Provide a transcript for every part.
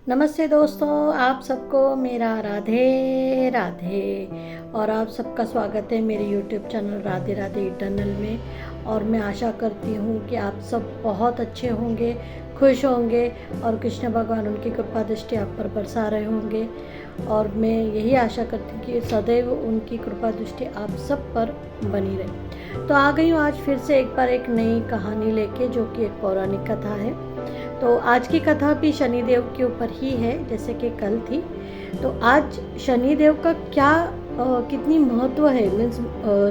नमस्ते दोस्तों, आप सबको मेरा राधे राधे। और आप सबका स्वागत है मेरे YouTube channel Radhe Radhe eternal में। और मैं आशा करती हूँ कि आप सब बहुत अच्छे होंगे, खुश होंगे और कृष्ण भगवान उनकी कृपा दृष्टि आप पर बरसा रहे होंगे। और मैं यही आशा करती हूँ कि सदैव उनकी कृपा दृष्टि आप सब पर बनी रहे। तो आ गई हूँ आज फिर से एक बार एक नई कहानी लेके, जो कि एक पौराणिक कथा है। तो आज की कथा भी शनिदेव के ऊपर ही है, जैसे कि कल थी। तो आज शनिदेव का क्या कितनी महत्व है, मीन्स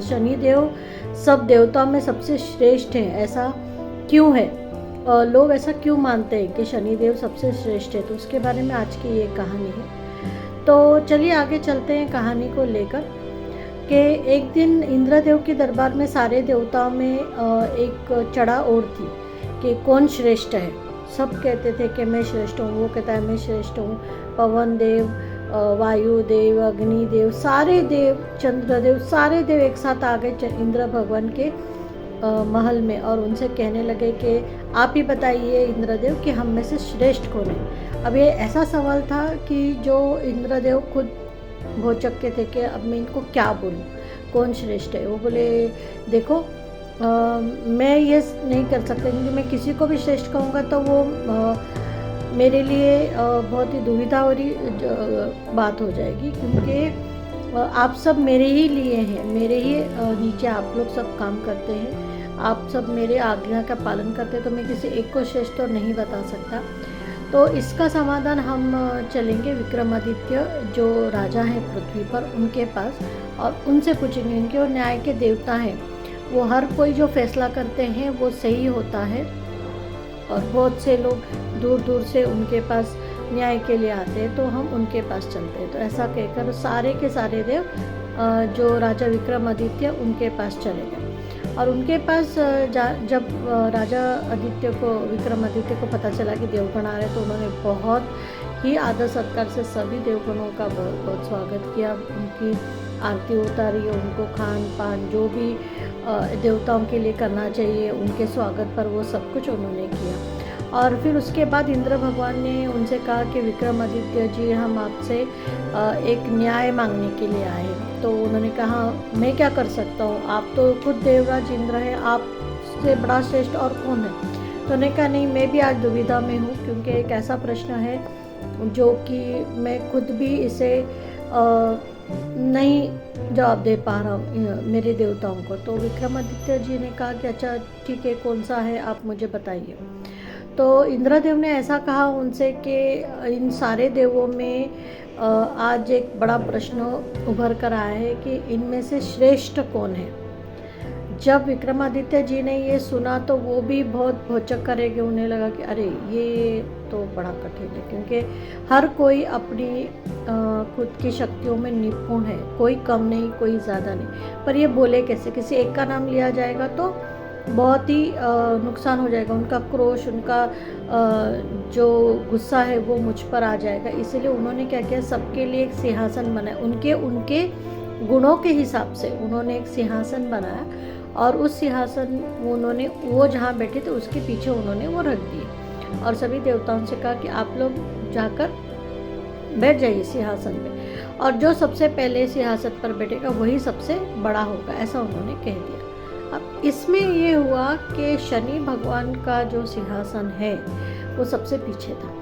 शनिदेव सब देवताओं में सबसे श्रेष्ठ है, ऐसा क्यों है? लोग ऐसा क्यों मानते हैं कि शनिदेव सबसे श्रेष्ठ है? तो उसके बारे में आज की ये कहानी है। तो चलिए आगे चलते हैं कहानी को लेकर। कि एक दिन इंद्रदेव के दरबार में सारे देवताओं में एक चढ़ा ओढ़ थी कि कौन श्रेष्ठ है। सब कहते थे कि मैं श्रेष्ठ हूँ, वो कहता है मैं श्रेष्ठ हूँ। पवन देव, वायु देव, अग्नि देव, सारे देव, चंद्रदेव, सारे देव एक साथ आ गए इंद्र भगवान के महल में और उनसे कहने लगे कि आप ही बताइए इंद्रदेव कि हम में से श्रेष्ठ कौन है। अब ये ऐसा सवाल था कि जो इंद्रदेव खुद भौचक के थे कि अब मैं इनको क्या बोलूँ, कौन श्रेष्ठ है। वो बोले देखो, मैं ये नहीं कर सकता, क्योंकि मैं किसी को भी श्रेष्ठ कहूँगा तो वो मेरे लिए बहुत ही दुविधा वाली बात हो जाएगी, क्योंकि आप सब मेरे ही लिए हैं, मेरे ही नीचे आप लोग सब काम करते हैं, आप सब मेरे आज्ञा का पालन करते हैं। तो मैं किसी एक को श्रेष्ठ तो नहीं बता सकता। तो इसका समाधान हम चलेंगे विक्रमादित्य जो राजा हैं पृथ्वी पर, उनके पास, और उनसे पूछेंगे। उनके वो न्याय के देवता हैं, वो हर कोई जो फैसला करते हैं वो सही होता है। और बहुत से लोग दूर दूर से उनके पास न्याय के लिए आते हैं, तो हम उनके पास चलते हैं। तो ऐसा कहकर सारे के सारे देव जो राजा विक्रमादित्य उनके पास चले गए। और उनके पास जब राजा विक्रमादित्य को पता चला कि देवगण आ रहे, तो उन्होंने बहुत ही आदर सत्कार से सभी देवगणों का बहुत बहुत स्वागत किया, उनकी आरती उतारी, उनको खान पान जो भी देवताओं के लिए करना चाहिए उनके स्वागत पर, वो सब कुछ उन्होंने किया। और फिर उसके बाद इंद्र भगवान ने उनसे कहा कि विक्रमादित्य जी, हम आपसे एक न्याय मांगने के लिए आए। तो उन्होंने कहा मैं क्या कर सकता हूँ, आप तो खुद देवराज इंद्र हैं, आपसे बड़ा श्रेष्ठ और कौन है। तो उन्होंने कहा नहीं, मैं भी आज दुविधा में हूँ, क्योंकि एक ऐसा प्रश्न है जो कि मैं खुद भी इसे नहीं जवाब दे पा रहा हूँ मेरे देवताओं को। तो विक्रमादित्य जी ने कहा कि अच्छा ठीक है, कौन सा है आप मुझे बताइए। तो इंद्रदेव ने ऐसा कहा उनसे कि इन सारे देवों में आज एक बड़ा प्रश्न उभर कर आया है कि इनमें से श्रेष्ठ कौन है। जब विक्रमादित्य जी ने ये सुना तो वो भी बहुत भौचक करेंगे, उन्हें लगा कि अरे ये तो बड़ा कठिन है, क्योंकि हर कोई अपनी खुद की शक्तियों में निपुण है, कोई कम नहीं कोई ज़्यादा नहीं। पर ये बोले कैसे, किसी एक का नाम लिया जाएगा तो बहुत ही नुकसान हो जाएगा, उनका क्रोश, उनका जो गुस्सा है वो मुझ पर आ जाएगा। इसीलिए उन्होंने क्या किया, सबके लिए एक सिंहासन बनाया, उनके उनके गुणों के हिसाब से उन्होंने एक सिंहासन बनाया। और उस सिंहासन उन्होंने वो जहाँ बैठे थे उसके पीछे उन्होंने वो रख दिए। और सभी देवताओं से कहा कि आप लोग जाकर बैठ जाइए सिंहासन पे, और जो सबसे पहले सिंहासन पर बैठेगा वही सबसे बड़ा होगा, ऐसा उन्होंने कह दिया। अब इसमें ये हुआ कि शनि भगवान का जो सिंहासन है वो सबसे पीछे था।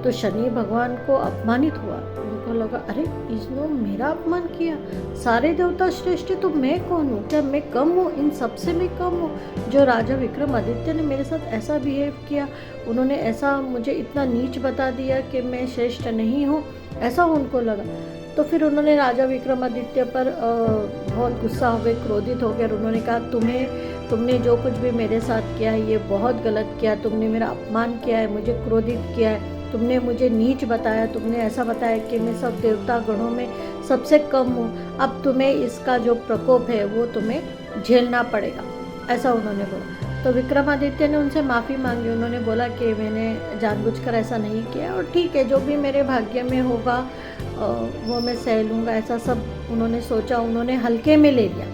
तो शनि भगवान को अपमानित हुआ, उनको लगा अरे इसने मेरा अपमान किया, सारे देवता श्रेष्ठ तो मैं कौन हूँ, क्या मैं कम हूँ, इन सबसे मैं कम हूँ। जो राजा विक्रमादित्य ने मेरे साथ ऐसा बिहेव किया, उन्होंने ऐसा मुझे इतना नीच बता दिया कि मैं श्रेष्ठ नहीं हूँ, ऐसा उनको लगा। तो फिर उन्होंने राजा विक्रमादित्य पर बहुत गुस्सा हो गए, क्रोधित हो गए, और उन्होंने कहा तुमने जो कुछ भी मेरे साथ किया है ये बहुत गलत किया, तुमने मेरा अपमान किया है, मुझे क्रोधित किया है, तुमने मुझे नीच बताया, तुमने ऐसा बताया कि मैं सब देवता गणों में सबसे कम हूँ। अब तुम्हें इसका जो प्रकोप है वो तुम्हें झेलना पड़ेगा, ऐसा उन्होंने बोला। तो विक्रमादित्य ने उनसे माफ़ी मांगी, उन्होंने बोला कि मैंने जानबूझकर ऐसा नहीं किया, और ठीक है जो भी मेरे भाग्य में होगा वो मैं सह लूँगा, ऐसा सब उन्होंने सोचा। उन्होंने हल्के में ले लिया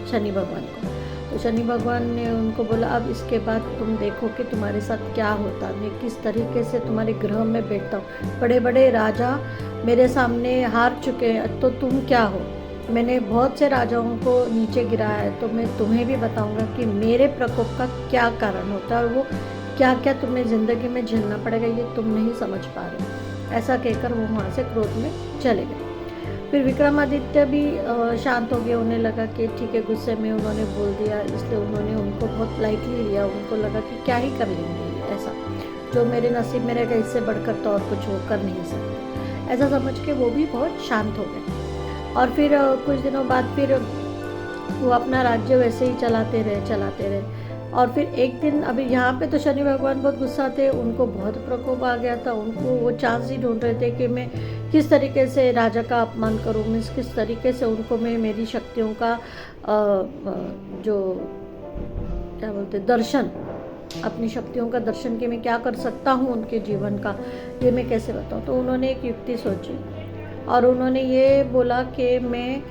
शनि भगवान को। तो शनि भगवान ने उनको बोला अब इसके बाद तुम देखो कि तुम्हारे साथ क्या होता, मैं किस तरीके से तुम्हारे गृह में बैठता हूँ। बड़े बड़े राजा मेरे सामने हार चुके हैं, तो तुम क्या हो। मैंने बहुत से राजाओं को नीचे गिराया है, तो मैं तुम्हें भी बताऊंगा कि मेरे प्रकोप का क्या कारण होता है और वो क्या क्या तुम्हें ज़िंदगी में झेलना पड़ेगा, ये तुम नहीं समझ पा रहे। ऐसा कहकर वो वहाँ से क्रोध में चले गए। फिर विक्रमादित्य भी शांत हो गए। उन्हें लगा कि ठीक है, गुस्से में उन्होंने बोल दिया, इसलिए उन्होंने उनको बहुत लाइटली लिया। उनको लगा कि क्या ही कर लेंगे, ऐसा जो मेरे नसीब में रहेगा इससे बढ़कर तो और कुछ वो कर नहीं सकते, ऐसा समझ के वो भी बहुत शांत हो गए। और फिर कुछ दिनों बाद फिर वो अपना राज्य वैसे ही चलाते रहे। और फिर एक दिन, अभी यहाँ पे तो शनि भगवान बहुत गुस्सा थे, उनको बहुत प्रकोप आ गया था। उनको वो चांस ही ढूंढ रहे थे कि मैं किस तरीके से राजा का अपमान करूँ, मीन्स किस तरीके से उनको मैं मेरी शक्तियों का जो क्या बोलते दर्शन, अपनी शक्तियों का दर्शन कि मैं क्या कर सकता हूँ उनके जीवन का, ये मैं कैसे बताऊँ। तो उन्होंने एक युक्ति सोची और उन्होंने ये बोला कि मैं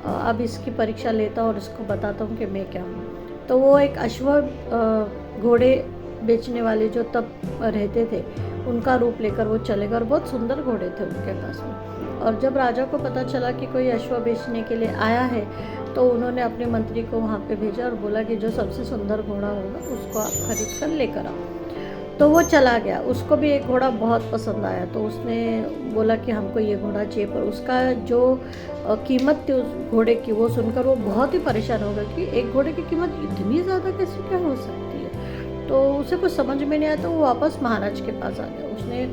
अब इसकी परीक्षा लेता हूँ और इसको बताता हूँ कि मैं क्या हूँ। तो वो एक घोड़े बेचने वाले जो तब रहते थे, उनका रूप लेकर वो चले गए और बहुत सुंदर घोड़े थे उनके पास में। और जब राजा को पता चला कि कोई अश्व बेचने के लिए आया है, तो उन्होंने अपने मंत्री को वहाँ पे भेजा और बोला कि जो सबसे सुंदर घोड़ा होगा उसको आप खरीद कर लेकर आओ। तो वो चला गया। उसको भी एक घोड़ा बहुत पसंद आया, तो उसने बोला कि हमको ये घोड़ा चाहिए। पर उसका जो कीमत थी उस घोड़े की, वो सुनकर वो बहुत ही परेशान हो गया कि एक घोड़े की कीमत इतनी ज़्यादा कैसे क्या हो सकती है। तो उसे कुछ समझ में नहीं आया, तो वो वापस महाराज के पास आ गया। उसने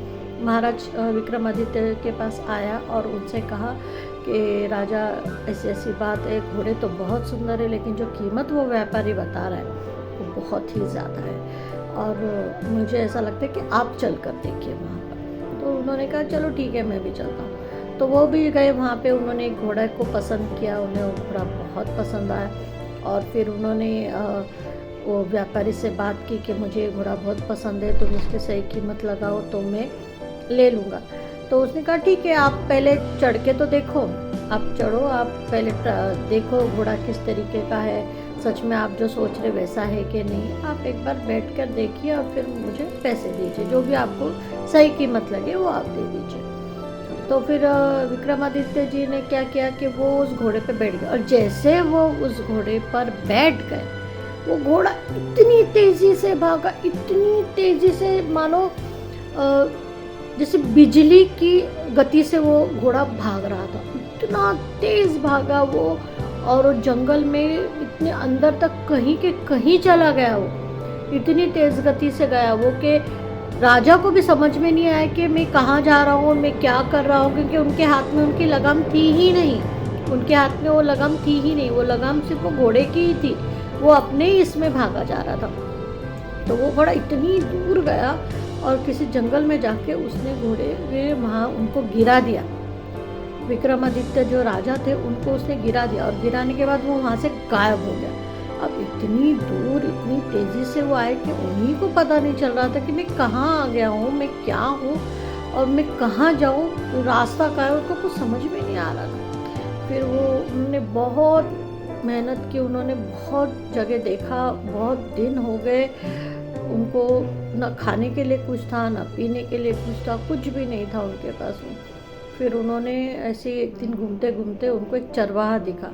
महाराज विक्रमादित्य के पास आया और उनसे कहा कि राजा ऐसी ऐसी बात है, घोड़े तो बहुत सुंदर है लेकिन जो कीमत वो व्यापारी बता रहा है वो बहुत ही ज़्यादा है और मुझे ऐसा लगता है कि आप चल कर देखिए वहाँ पर। तो उन्होंने कहा चलो ठीक है, मैं भी चलता हूँ। तो वो भी गए वहाँ पे। उन्होंने एक घोड़े को पसंद किया, उन्हें वो घोड़ा बहुत पसंद आया और फिर उन्होंने वो व्यापारी से बात की कि मुझे ये घोड़ा बहुत पसंद है, तुम इसकी सही कीमत लगाओ तो मैं ले लूँगा। तो उसने कहा ठीक है, आप पहले चढ़ के तो देखो, आप चढ़ो, आप पहले देखो घोड़ा किस तरीके का है, सच में आप जो सोच रहे वैसा है कि नहीं, आप एक बार बैठ कर देखिए और फिर मुझे पैसे दीजिए, जो भी आपको सही कीमत लगे वो आप दे दीजिए। तो फिर विक्रमादित्य जी ने क्या किया कि वो उस घोड़े पे बैठ गए और जैसे वो उस घोड़े पर बैठ गए, वो घोड़ा इतनी तेज़ी से भागा, इतनी तेज़ी से मानो जैसे बिजली की गति से वो घोड़ा भाग रहा था। इतना तेज़ भागा वो, और वो जंगल में इतने अंदर तक कहीं के कहीं चला गया। वो इतनी तेज़ गति से गया वो कि राजा को भी समझ में नहीं आया कि मैं कहाँ जा रहा हूँ, मैं क्या कर रहा हूँ, क्योंकि उनके हाथ में उनकी लगाम थी ही नहीं। उनके हाथ में वो लगाम थी ही नहीं, वो लगाम सिर्फ वो घोड़े की ही थी। वो अपने ही इसमें भागा जा रहा था। तो वो घोड़ा इतनी दूर गया और किसी जंगल में जाके उसने घोड़े में वहाँ उनको गिरा दिया। विक्रमादित्य जो राजा थे उनको उसने गिरा दिया और गिराने के बाद वो वहाँ से गायब हो गया। अब इतनी दूर इतनी तेज़ी से वो आए कि उन्हीं को पता नहीं चल रहा था कि मैं कहाँ आ गया हूँ, मैं क्या हूँ और मैं कहाँ जाऊँ, रास्ता क्या है, उनको कुछ समझ में नहीं आ रहा था। फिर वो उन्होंने बहुत मेहनत की, उन्होंने बहुत जगह देखा, बहुत दिन हो गए, उनको न खाने के लिए कुछ था, न पीने के लिए कुछ था, कुछ भी नहीं था उनके पास में। फिर उन्होंने ऐसे एक दिन घूमते घूमते उनको एक चरवाहा दिखा।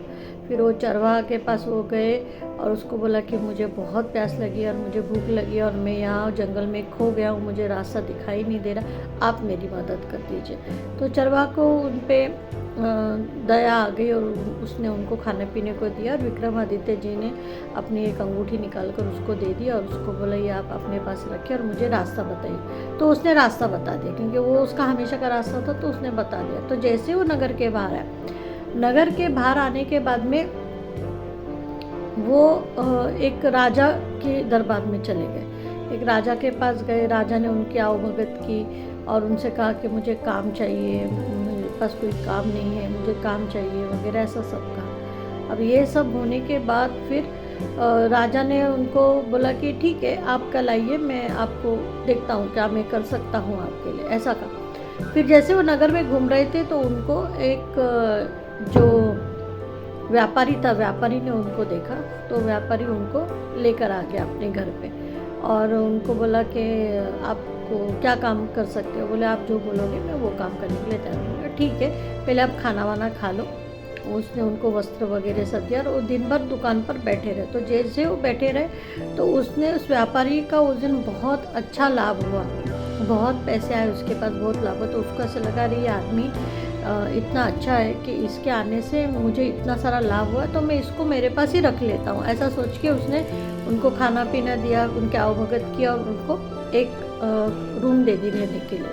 फिर वो चरवाहा के पास वो गए और उसको बोला कि मुझे बहुत प्यास लगी और मुझे भूख लगी और मैं यहाँ जंगल में खो गया हूँ, मुझे रास्ता दिखाई नहीं दे रहा, आप मेरी मदद कर दीजिए। तो चरवाहा को उन पर दया आ गई और उसने उनको खाने पीने को दिया। और विक्रमादित्य जी ने अपनी एक अंगूठी निकाल कर उसको दे दी और उसको बोला ये आप अपने पास रखिए और मुझे रास्ता बताइए। तो उसने रास्ता बता दिया, क्योंकि वो उसका हमेशा का रास्ता था, तो उसने बता दिया। तो जैसे वो नगर के बाहर आया, नगर के बाहर आने के बाद में वो एक राजा के दरबार में चले गए। एक राजा के पास गए, राजा ने उनकी आवभगत की और उनसे कहा कि मुझे काम चाहिए, मेरे पास कोई काम नहीं है, मुझे काम चाहिए वगैरह, ऐसा सब कहा। अब ये सब होने के बाद फिर राजा ने उनको बोला कि ठीक है, आप कल आइए, मैं आपको देखता हूँ क्या मैं कर सकता हूँ आपके लिए, ऐसा कहा। फिर जैसे वो नगर में घूम रहे थे तो उनको एक जो व्यापारी था, व्यापारी ने उनको देखा तो व्यापारी उनको लेकर आ गया अपने घर पे और उनको बोला कि आपको क्या काम कर सकते हो। बोले आप जो बोलोगे मैं वो काम करने के लिए तैयार हूँ। ठीक है, पहले आप खाना वाना खा लो। उसने उनको वस्त्र वगैरह सब दिया और वो दिन भर दुकान पर बैठे रहे। तो जैसे वो बैठे रहे तो उसने उस व्यापारी का उस दिन बहुत अच्छा लाभ हुआ, बहुत पैसे आए उसके पास, बहुत लाभ हुआ। तो उसको ऐसा लगा रही आदमी इतना अच्छा है कि इसके आने से मुझे इतना सारा लाभ हुआ तो मैं इसको मेरे पास ही रख लेता हूँ। ऐसा सोच के उसने उनको खाना पीना दिया, उनके आवभगत किया और उनको एक रूम दे दी रहने के लिए,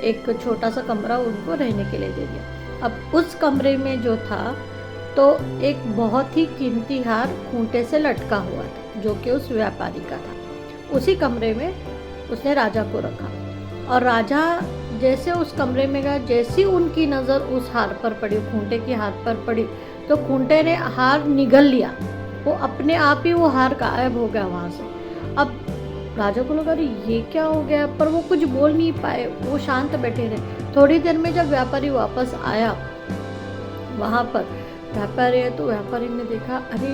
एक छोटा सा कमरा उनको रहने के लिए दे दिया। अब उस कमरे में जो था तो एक बहुत ही कीमती हार खूंटे से लटका हुआ था जो कि उस व्यापारी का था। उसी कमरे में उसने राजा को रखा और राजा जैसे उस कमरे में गया, जैसी उनकी नज़र उस हार पर पड़ी, खूंटे की हार पर पड़ी, तो खूंटे ने हार निगल लिया। वो अपने आप ही वो हार गायब हो गया वहाँ से। अब राजा को लगा अरे ये क्या हो गया, पर वो कुछ बोल नहीं पाए, वो शांत बैठे रहे। थोड़ी देर में जब व्यापारी वापस आया वहाँ पर, व्यापारी है तो व्यापारी ने देखा अरे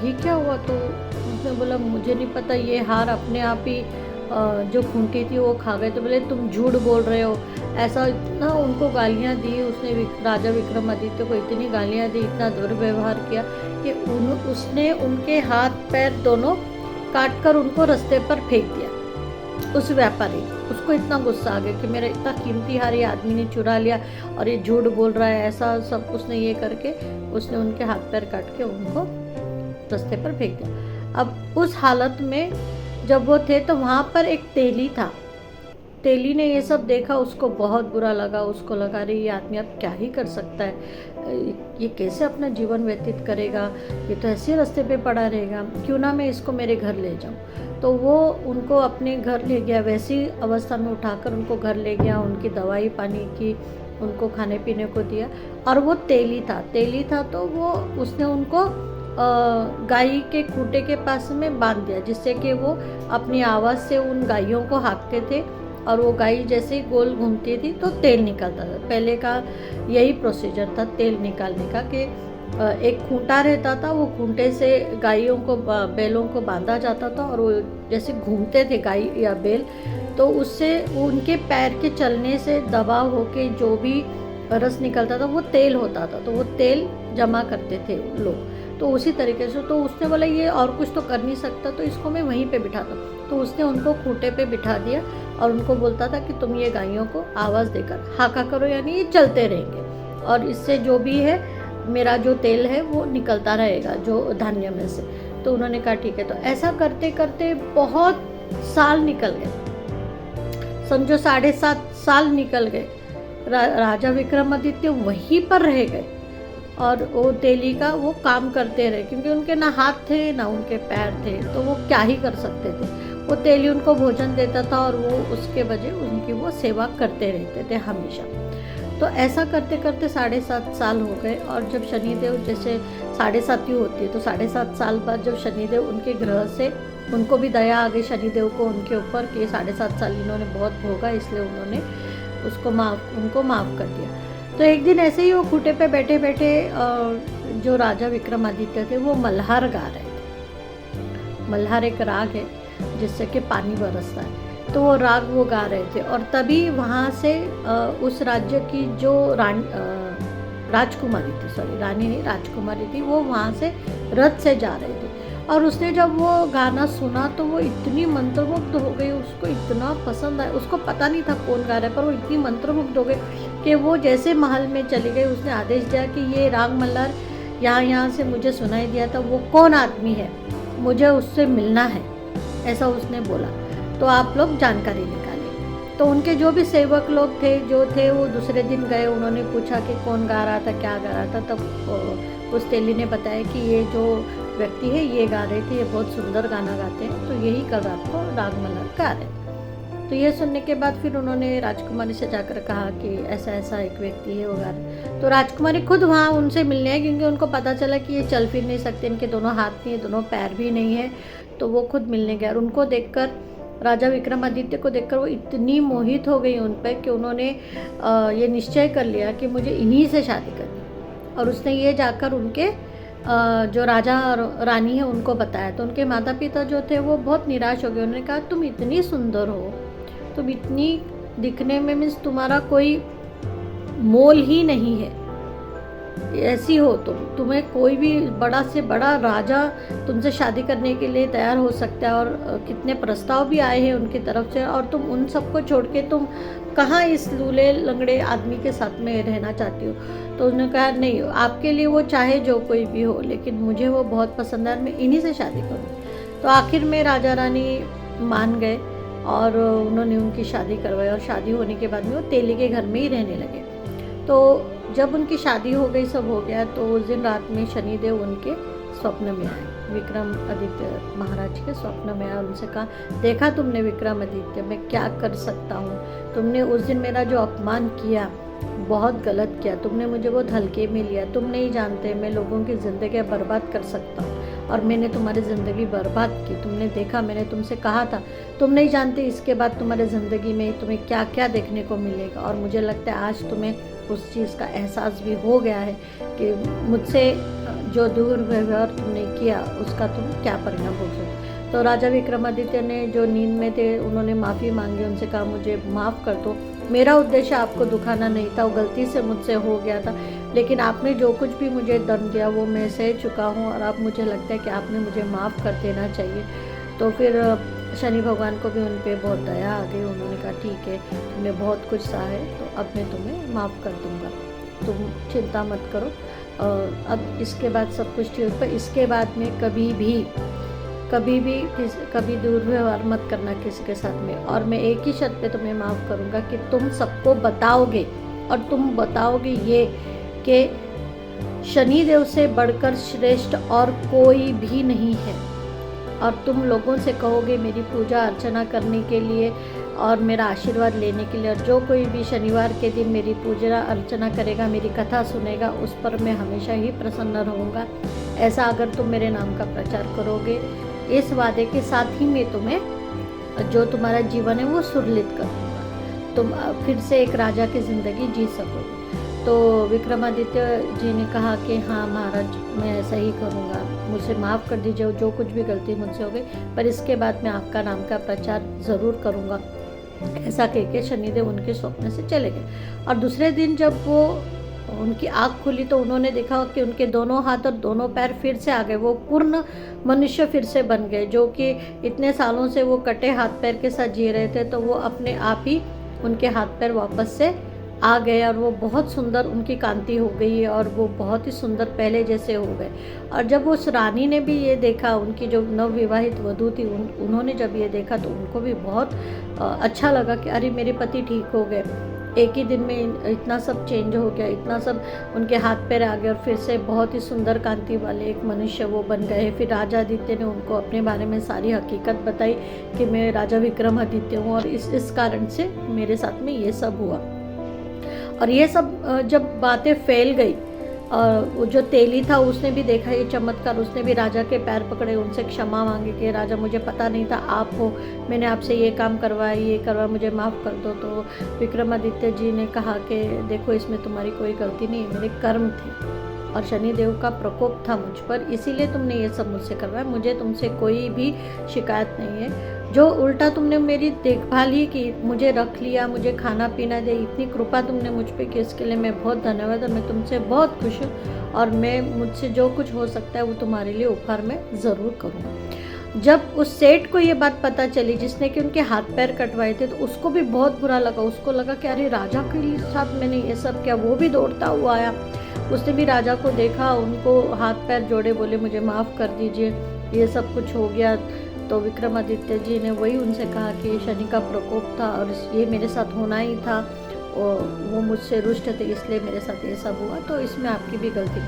ये क्या हुआ। तो उसने बोला मुझे नहीं पता, ये हार अपने आप ही जो खूंटी थी वो खा गए। तो बोले तुम झूठ बोल रहे हो, ऐसा। इतना उनको गालियाँ दी उसने, राजा विक्रमादित्य को इतनी गालियाँ दी, इतना दुर्व्यवहार किया कि उसने उनके हाथ पैर दोनों काट कर उनको रास्ते पर फेंक दिया। उस व्यापारी, उसको इतना गुस्सा आ गया कि मेरा इतना कीमती हार ये आदमी ने चुरा लिया और ये झूठ बोल रहा है, ऐसा सब उसने ये करके उसने उनके हाथ पैर काट के उनको रास्ते पर फेंक दिया। अब उस हालत में जब वो थे तो वहाँ पर एक तेली था। तेली ने ये सब देखा, उसको बहुत बुरा लगा। उसको लगा रही ये आदमी अब क्या ही कर सकता है, ये कैसे अपना जीवन व्यतीत करेगा, ये तो ऐसे रास्ते पे पड़ा रहेगा, क्यों ना मैं इसको मेरे घर ले जाऊँ। तो वो उनको अपने घर ले गया, वैसी अवस्था में उठाकर उनको घर ले गया, उनकी दवाई पानी की, उनको खाने पीने को दिया। और वो तेली था तो वो उसने उनको गाय के खूंटे के पास में बांध दिया, जिससे कि वो अपनी आवाज़ से उन गायों को हाँकते थे और वो गाय जैसे ही गोल घूमती थी तो तेल निकलता था। पहले का यही प्रोसीजर था तेल निकालने का कि एक खूंटा रहता था, वो खूंटे से गायों को बैलों को बांधा जाता था और वो जैसे घूमते थे गाय या बैल, तो उससे उनके पैर के चलने से दबाव होके जो भी रस निकलता था वो तेल होता था। तो वो तेल जमा करते थे लोग। तो उसी तरीके से तो उसने बोला ये और कुछ तो कर नहीं सकता तो इसको मैं वहीं पे बिठाता। तो उसने उनको खूंटे पे बिठा दिया और उनको बोलता था कि तुम ये गायों को आवाज़ देकर हाका करो, यानी ये चलते रहेंगे और इससे जो भी है मेरा जो तेल है वो निकलता रहेगा जो धान्य में से। तो उन्होंने कहा ठीक है। तो ऐसा करते करते बहुत साल निकल गए, समझो 7.5 साल निकल गए। राजा विक्रमादित्य वहीं पर रह गए और वो तेली का वो काम करते रहे, क्योंकि उनके ना हाथ थे ना उनके पैर थे, तो वो क्या ही कर सकते थे। वो तेली उनको भोजन देता था और वो उसके वजह उनकी वो सेवा करते रहते थे हमेशा। तो ऐसा करते करते 7.5 साल हो गए और जब शनिदेव, जैसे 7.5 ही होती है, तो 7.5 साल बाद जब शनिदेव उनके ग्रह से, उनको भी दया आ गई शनिदेव को उनके ऊपर कि 7.5 साल इन्होंने बहुत भोगा, इसलिए उन्होंने उनको माफ़ कर दिया। तो एक दिन ऐसे ही वो खूंटे पे बैठे बैठे जो राजा विक्रमादित्य थे वो मल्हार गा रहे थे। मल्हार एक राग है जिससे कि पानी बरसता है, तो वो राग वो गा रहे थे। और तभी वहाँ से उस राज्य की जो राजकुमारी थी, सॉरी रानी नहीं राजकुमारी थी, वो वहाँ से रथ से जा रहे थे। और उसने जब वो गाना सुना तो वो इतनी मंत्रमुग्ध हो गई, उसको इतना पसंद आया। उसको पता नहीं था कौन गा रहा है, पर वो इतनी मंत्रमुग्ध हो गई कि वो जैसे महल में चली गई, उसने आदेश दिया कि ये राग मल्हार यहाँ से मुझे सुनाई दिया था, वो कौन आदमी है, मुझे उससे मिलना है, ऐसा उसने बोला। तो आप लोग जानकारी निकालिए। तो उनके जो भी सेवक लोग थे जो थे वो दूसरे दिन गए, उन्होंने पूछा कि कौन गा रहा था, क्या गा रहा था। तब उस तेली ने बताया कि ये जो व्यक्ति है ये गा रहे थे, ये बहुत सुंदर गाना गाते हैं, तो यही कल रात को राग मल्हार गा रहे थे। तो ये सुनने के बाद फिर उन्होंने राजकुमारी से जाकर कहा कि ऐसा ऐसा एक व्यक्ति है वो गा रहे। तो राजकुमारी खुद वहाँ उनसे मिलने है, क्योंकि उनको पता चला कि ये चल फिर नहीं सकते, इनके दोनों हाथ नहीं है, दोनों पैर भी नहीं है। तो वो खुद मिलने गए और उनको देखकर, राजा विक्रमादित्य को देखकर वो इतनी मोहित हो गई उन पर कि उन्होंने ये निश्चय कर लिया कि मुझे इन्हीं से शादी करनी। और उसने ये जाकर उनके जो राजा और रानी है उनको बताया, तो उनके माता पिता जो थे वो बहुत निराश हो गए। उन्होंने कहा तुम इतनी सुंदर हो, तुम इतनी दिखने में, मीन्स तुम्हारा कोई मोल ही नहीं है, ऐसी हो तुम्हें कोई भी बड़ा से बड़ा राजा तुमसे शादी करने के लिए तैयार हो सकता है, और कितने प्रस्ताव भी आए हैं उनकी तरफ से, और तुम उन सबको छोड़ के तुम कहाँ इस लूले लंगड़े आदमी के साथ में रहना चाहती हो। तो उन्होंने कहा नहीं, आपके लिए वो चाहे जो कोई भी हो, लेकिन मुझे वो बहुत पसंद है, मैं इन्हीं से शादी करूँ। तो आखिर में राजा रानी मान गए और उन्होंने उनकी शादी करवाई, और शादी होने के बाद में वो तेली के घर में ही रहने लगे। तो जब उनकी शादी हो गई, सब हो गया, तो उस दिन रात में शनिदेव उनके स्वप्न में आए, विक्रमादित्य महाराज के स्वप्न में आया। उनसे कहा देखा तुमने विक्रमादित्य, मैं क्या कर सकता हूँ, तुमने उस दिन मेरा जो अपमान किया बहुत गलत किया, तुमने मुझे बहुत हल्के में लिया, तुम नहीं जानते मैं लोगों की ज़िंदगी बर्बाद कर सकता हूँ, और मैंने तुम्हारी ज़िंदगी बर्बाद की। तुमने देखा, मैंने तुमसे कहा था, तुम नहीं जानते इसके बाद तुम्हारी ज़िंदगी में तुम्हें क्या क्या देखने को मिलेगा। और मुझे लगता है आज तुम्हें उस चीज़ का एहसास भी हो गया है कि मुझसे जो दुर्व्यवहार तुमने किया उसका तुम क्या परिणाम भोगोगे। तो राजा विक्रमादित्य ने जो नींद में थे उन्होंने माफ़ी मांगी, उनसे कहा मुझे माफ़ कर दो, मेरा उद्देश्य आपको दुखाना नहीं था, वो गलती से मुझसे हो गया था, लेकिन आपने जो कुछ भी मुझे दंड दिया वो मैं सह चुका हूँ, और अब मुझे लगता है कि आपने मुझे माफ़ कर देना चाहिए। तो फिर शनि भगवान को भी उन पर बहुत दया आ गई। उन्होंने कहा ठीक है, तुमने बहुत कुछ सहा है, तो अब मैं तुम्हें माफ़ कर दूँगा, तुम चिंता मत करो, अब इसके बाद सब कुछ ठीक। पर इसके बाद में कभी दुर्व्यवहार मत करना किसी के साथ में, और मैं एक ही शर्त पे तुम्हें माफ़ करूँगा कि तुम सबको बताओगे, और तुम बताओगे ये कि शनिदेव से बढ़कर श्रेष्ठ और कोई भी नहीं है, और तुम लोगों से कहोगे मेरी पूजा अर्चना करने के लिए और मेरा आशीर्वाद लेने के लिए, और जो कोई भी शनिवार के दिन मेरी पूजा अर्चना करेगा, मेरी कथा सुनेगा, उस पर मैं हमेशा ही प्रसन्न रहूँगा। ऐसा अगर तुम मेरे नाम का प्रचार करोगे, इस वादे के साथ ही मैं तुम्हें जो तुम्हारा जीवन है वो सुरलित कर दूँगा, तुम फिर से एक राजा की ज़िंदगी जी सकोगे। तो विक्रमादित्य जी ने कहा कि हाँ महाराज, मैं ऐसा ही करूँगा, मुझे माफ़ कर दीजिए, जो कुछ भी गलती मुझसे हो गई, पर इसके बाद मैं आपका नाम का प्रचार ज़रूर करूँगा। ऐसा कह के शनिदेव उनके स्वप्न से चले गए। और दूसरे दिन जब वो उनकी आँख खुली तो उन्होंने देखा कि उनके दोनों हाथ और दोनों पैर फिर से आ गए, वो पूर्ण मनुष्य फिर से बन गए, जो कि इतने सालों से वो कटे हाथ पैर के साथ जी रहे थे। तो वो अपने आप ही उनके हाथ पैर वापस से आ गए, और वो बहुत सुंदर उनकी कांति हो गई है, और वो बहुत ही सुंदर पहले जैसे हो गए। और जब उस रानी ने भी ये देखा, उनकी जो नवविवाहित वधू थी, उन्होंने जब ये देखा तो उनको भी बहुत अच्छा लगा कि अरे मेरे पति ठीक हो गए, एक ही दिन में इतना सब चेंज हो गया, इतना सब उनके हाथ पैर आ गए, और फिर से बहुत ही सुंदर कांति वाले एक मनुष्य वो बन गए। फिर राजा आदित्य ने उनको अपने बारे में सारी हकीकत बताई कि मैं राजा विक्रमादित्य हूँ, और इस कारण से मेरे साथ में ये सब हुआ। और ये सब जब बातें फैल गई, वो जो तेली था उसने भी देखा ये चमत्कार, उसने भी राजा के पैर पकड़े, उनसे क्षमा मांगी कि राजा मुझे पता नहीं था आप हो, मैंने आपसे ये काम करवाया, ये करवाया, मुझे माफ़ कर दो। तो विक्रमादित्य जी ने कहा कि देखो इसमें तुम्हारी कोई गलती नहीं है, मेरे कर्म थे और शनिदेव का प्रकोप था मुझ पर, इसीलिए तुमने ये सब मुझसे करवाया, मुझे तुमसे कोई भी शिकायत नहीं है। जो उल्टा तुमने मेरी देखभाल ही की, मुझे रख लिया, मुझे खाना पीना दे, इतनी कृपा तुमने मुझ पे की, इसके लिए मैं बहुत धन्यवाद, और मैं तुमसे बहुत खुश हूँ, और मैं मुझसे जो कुछ हो सकता है वो तुम्हारे लिए उपहार में ज़रूर करूँगा। जब उस सेठ को ये बात पता चली जिसने कि उनके हाथ पैर कटवाए थे, तो उसको भी बहुत बुरा लगा, उसको लगा कि अरे राजा के साथ मैंने ये सब किया। वो भी दौड़ता हुआ आया, उसने भी राजा को देखा, उनको हाथ पैर जोड़े, बोले मुझे माफ़ कर दीजिए, ये सब कुछ हो गया। तो विक्रमादित्य जी ने वही उनसे कहा कि शनि का प्रकोप था और ये मेरे साथ होना ही था, और वो मुझसे रुष्ट थे, इसलिए मेरे साथ ये सब हुआ, तो इसमें आपकी भी गलती।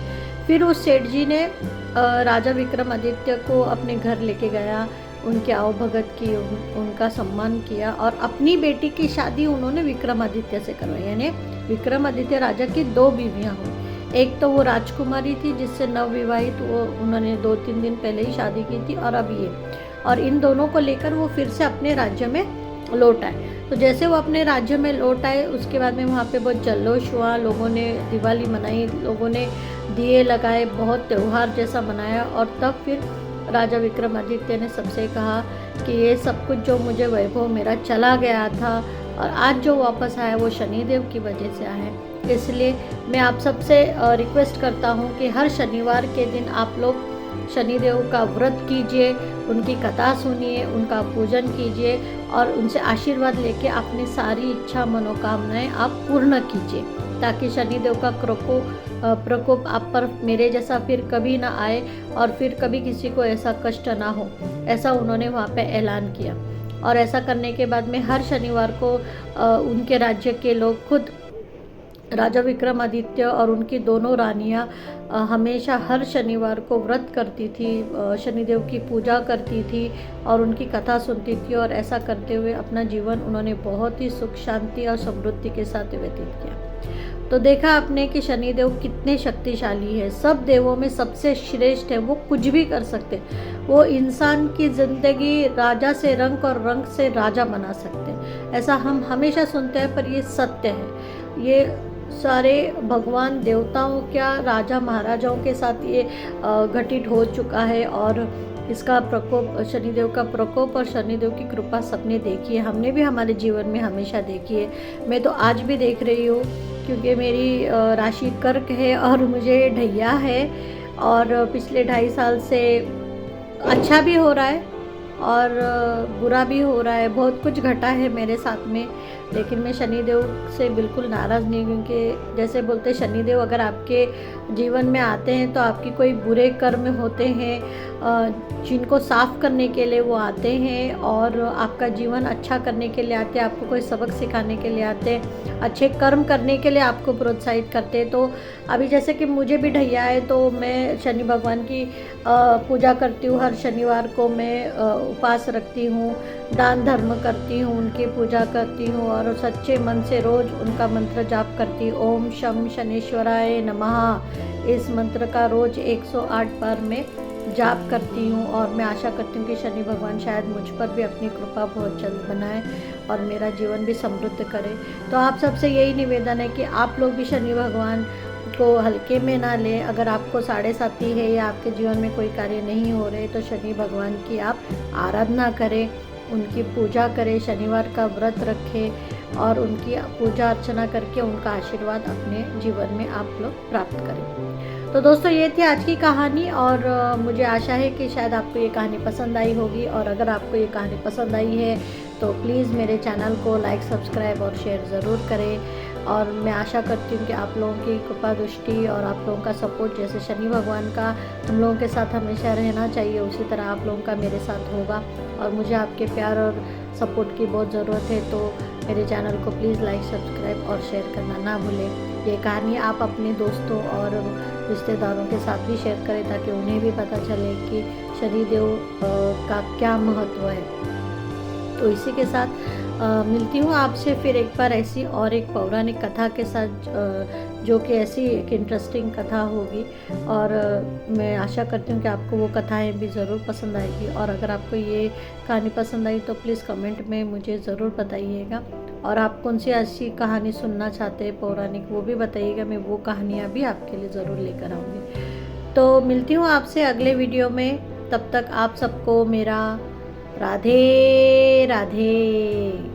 फिर उस सेठ जी ने राजा विक्रमादित्य को अपने घर लेके गया, उनकी आवभगत की, उनका सम्मान किया, और अपनी बेटी की शादी उन्होंने विक्रमादित्य से करवाई। यानी विक्रमादित्य राजा की 2 बीवियाँ हुई, एक तो वो राजकुमारी थी जिससे नवविवाहित वो उन्होंने 2-3 दिन पहले ही शादी की थी, और अब ये, और इन दोनों को लेकर वो फिर से अपने राज्य में लौट आए। तो जैसे वो अपने राज्य में लौट आए उसके बाद में वहाँ पे बहुत जल्लोश हुआ, लोगों ने दिवाली मनाई, लोगों ने दिए लगाए, बहुत त्यौहार जैसा मनाया। और तब फिर राजा विक्रमादित्य ने सबसे कहा कि ये सब कुछ जो मुझे वैभव मेरा चला गया था और आज जो वापस आया वो शनिदेव की वजह से आया है। इसलिए मैं आप सबसे रिक्वेस्ट करता हूँ कि हर शनिवार के दिन आप लोग शनिदेव का व्रत कीजिए, उनकी कथा सुनिए, उनका पूजन कीजिए और उनसे आशीर्वाद लेके अपनी सारी इच्छा मनोकामनाएं आप पूर्ण कीजिए, ताकि शनिदेव का प्रकोप आप पर मेरे जैसा फिर कभी ना आए और फिर कभी किसी को ऐसा कष्ट ना हो। ऐसा उन्होंने वहाँ पे ऐलान किया। और ऐसा करने के बाद में हर शनिवार को उनके राज्य के लोग खुद राजा विक्रमादित्य और उनकी दोनों रानियां हमेशा हर शनिवार को व्रत करती थी, शनिदेव की पूजा करती थी और उनकी कथा सुनती थी। और ऐसा करते हुए अपना जीवन उन्होंने बहुत ही सुख शांति और समृद्धि के साथ व्यतीत किया। तो देखा आपने कि शनिदेव कितने शक्तिशाली है, सब देवों में सबसे श्रेष्ठ है। वो कुछ भी कर सकते हैं, वो इंसान की ज़िंदगी राजा से रंक और रंक से राजा बना सकते हैं। ऐसा हम हमेशा सुनते हैं पर ये सत्य है। ये सारे भगवान देवताओं क्या राजा महाराजाओं के साथ ये घटित हो चुका है। और इसका प्रकोप, शनिदेव का प्रकोप और शनिदेव की कृपा सबने देखी है, हमने भी हमारे जीवन में हमेशा देखी है। मैं तो आज भी देख रही हूँ क्योंकि मेरी राशि कर्क है और मुझे ढैया है और पिछले 2.5 साल से अच्छा भी हो रहा है और बुरा भी हो रहा है। बहुत कुछ घटा है मेरे साथ में, लेकिन मैं शनिदेव से बिल्कुल नाराज़ नहीं, क्योंकि जैसे बोलते शनिदेव अगर आपके जीवन में आते हैं तो आपकी कोई बुरे कर्म होते हैं जिनको साफ़ करने के लिए वो आते हैं और आपका जीवन अच्छा करने के लिए आते हैं, आपको कोई सबक सिखाने के लिए आते हैं, अच्छे कर्म करने के लिए आपको प्रोत्साहित करते हैं। तो अभी जैसे कि मुझे भी ढैया है तो मैं शनि भगवान की पूजा करती हूँ। हर शनिवार को मैं उपवास रखती हूँ, दान धर्म करती हूँ, उनकी पूजा करती हूँ और सच्चे मन से रोज़ उनका मंत्र जाप करती हूँ। ओम शम शनेश्वराय नमः, इस मंत्र का रोज़ 108 बार मैं जाप करती हूँ। और मैं आशा करती हूँ कि शनि भगवान शायद मुझ पर भी अपनी कृपा बहुत जल्द बनाए और मेरा जीवन भी समृद्ध करे। तो आप सबसे यही निवेदन है कि आप लोग भी शनि भगवान को हल्के में ना लें। अगर आपको 7.5 है या आपके जीवन में कोई कार्य नहीं हो रहे तो शनि भगवान की आप आराधना करें, उनकी पूजा करें, शनिवार का व्रत रखें और उनकी पूजा अर्चना करके उनका आशीर्वाद अपने जीवन में आप लोग प्राप्त करें। तो दोस्तों ये थी आज की कहानी और मुझे आशा है कि शायद आपको ये कहानी पसंद आई होगी। और अगर आपको ये कहानी पसंद आई है तो प्लीज़ मेरे चैनल को लाइक, सब्सक्राइब और शेयर ज़रूर करें। और मैं आशा करती हूँ कि आप लोगों की कृपा दृष्टि और आप लोगों का सपोर्ट, जैसे शनि भगवान का हम लोगों के साथ हमेशा रहना चाहिए, उसी तरह आप लोगों का मेरे साथ होगा। और मुझे आपके प्यार और सपोर्ट की बहुत ज़रूरत है, तो मेरे चैनल को प्लीज़ लाइक, सब्सक्राइब और शेयर करना ना भूलें। ये कहानी आप अपने दोस्तों और रिश्तेदारों के साथ भी शेयर करें ताकि उन्हें भी पता चले कि शनिदेव का क्या महत्व है। तो इसी के साथ मिलती हूँ आपसे फिर एक बार ऐसी और एक पौराणिक कथा के साथ, जो कि ऐसी एक इंटरेस्टिंग कथा होगी। और मैं आशा करती हूँ कि आपको वो कथाएं भी ज़रूर पसंद आएगी। और अगर आपको ये कहानी पसंद आई तो प्लीज़ कमेंट में मुझे ज़रूर बताइएगा। और आप कौन सी ऐसी कहानी सुनना चाहते हैं पौराणिक, वो भी बताइएगा, मैं वो कहानियाँ भी आपके लिए ज़रूर लेकर आऊँगी। तो मिलती हूँ आपसे अगले वीडियो में, तब तक आप सबको मेरा राधे राधे।